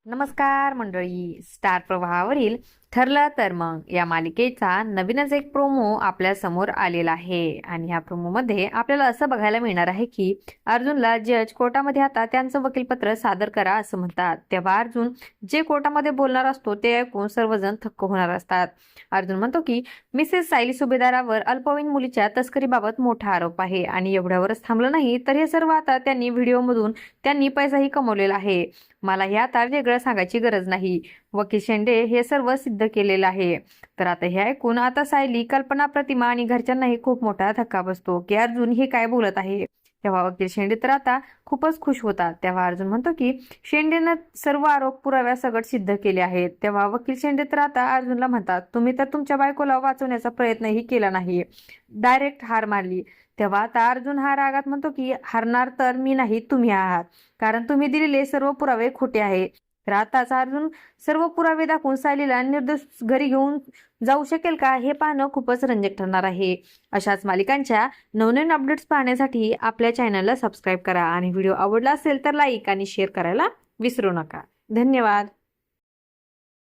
नमस्कार मंडळी. स्टार प्रवाहावरील ठरलं तर मग या मालिकेचा नवीनच एक प्रोमो आपल्या समोर आलेला आहे आणि ह्या प्रोमो मध्ये आपल्याला असं बघायला मिळणार आहे की अर्जुनला जज कोर्टामध्ये आता त्यांचं वकीलपत्र सादर करा असं म्हणतात. तेव्हा अर्जुन जे कोर्टामध्ये बोलणार असतो ते ऐकून सर्वजण थक्क होणार असतात. अर्जुन म्हणतो की मिसेस सायली सुभेदारावर अल्पवयीन मुलीच्या तस्करीबाबत मोठा आरोप आहे आणि एवढ्यावरच थांबलं नाही तर हे सर्व आता त्यांनी व्हिडिओमधून त्यांनी पैसाही कमवलेला आहे. मला हे आता वेगळं सांगायची गरज नाही. वकील शेंडे हे सर्व सिद्ध केलेलं आहे. तर आता हे ऐकून आता सायली, कल्पना, प्रतिमा आणि घरच्यांनाही खूप मोठा धक्का बसतो की अर्जुन हे काय बोलत आहे. तेव्हा वकील शेंडे तर आता खूपच खुश होतात. तेव्हा अर्जुन म्हणतो की शेंडेनं सर्व आरोप पुराव्या सगट सिद्ध केले आहेत. तेव्हा वकील शेंडे तर आता अर्जुनला म्हणतात, तुम्ही तर तुमच्या बायकोला वाचवण्याचा प्रयत्नही केला नाही, डायरेक्ट हार मारली. तेव्हा आता अर्जुन हा रागात म्हणतो की हारणार तर मी नाही, तुम्ही आहात, कारण तुम्ही दिलेले सर्व पुरावे खोटे आहेत. तर आताच अर्जुन सर्व पुरावे दाखवून सायलीला निर्दोष घरी घेऊन जाऊ शकेल का हे पाहणं खूपच रंजक ठरणार आहे. अशाच मालिकांच्या नवनवीन अपडेट्स पाहण्यासाठी आपल्या चॅनलला सबस्क्राईब करा आणि व्हिडिओ आवडला असेल तर लाईक आणि शेअर करायला विसरू नका. धन्यवाद.